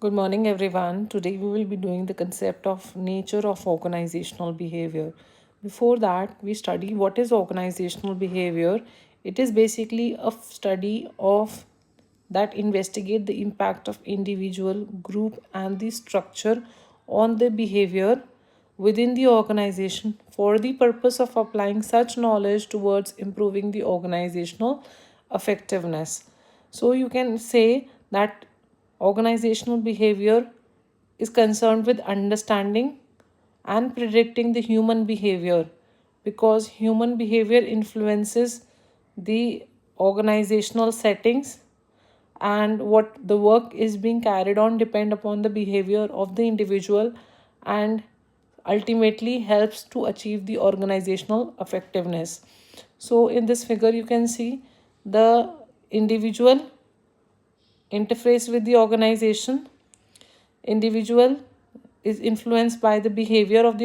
Good morning, everyone. Today we will be doing the concept of nature of organizational behavior. Before that, we study what is organizational behavior. It is basically a study of that investigate the impact of individual, group, and the structure on the behavior within the organization for the purpose of applying such knowledge towards improving the organizational effectiveness. So you can say that organizational behavior is concerned with understanding and predicting the human behavior because human behavior influences the organizational settings, and what the work is being carried on depend upon the behavior of the individual and ultimately helps to achieve the organizational effectiveness. So in this figure you can see the individual interface with the organization. Individual is influenced by the behavior of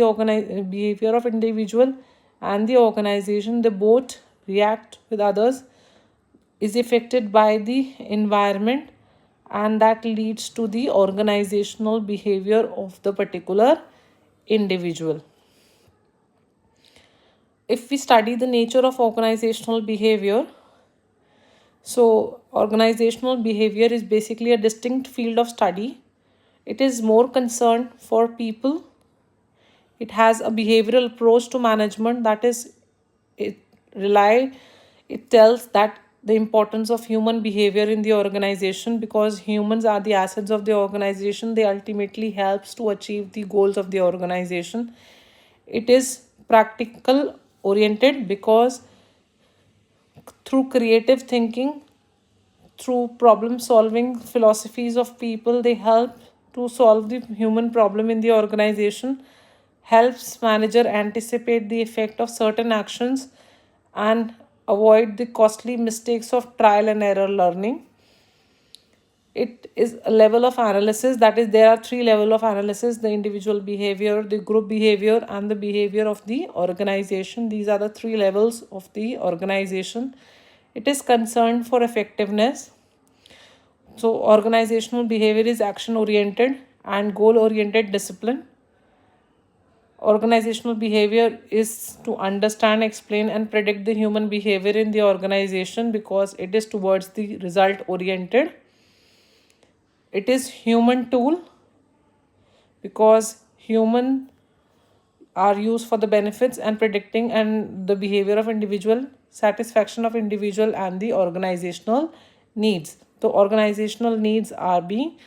individual and the organization. They both react with others, is affected by the environment, and that leads to the organizational behavior of the particular individual. If we study the nature of organizational behavior, so organizational behavior is basically a distinct field of study. It is more concerned for people. It has a behavioral approach to management, that is, it rely it tells that the importance of human behavior in the organization, because humans are the assets of the organization. They ultimately helps to achieve the goals of the organization. It is practical oriented because through creative thinking, through problem solving philosophies of people, they help to solve the human problem in the organization, helps manager anticipate the effect of certain actions and avoid the costly mistakes of trial and error learning. It is a level of analysis, that is, there are three level of analysis: the individual behavior, the group behavior, and the behavior of the organization. These are the three levels of the organization. It is concerned for effectiveness. So organizational behavior is action oriented and goal oriented discipline. Organizational behavior is to understand, explain, and predict the human behavior in the organization because it is towards the result oriented. It is human tool because human are used for the benefits and predicting and the behavior of individual, satisfaction of individual, and the organizational needs. The organizational needs are being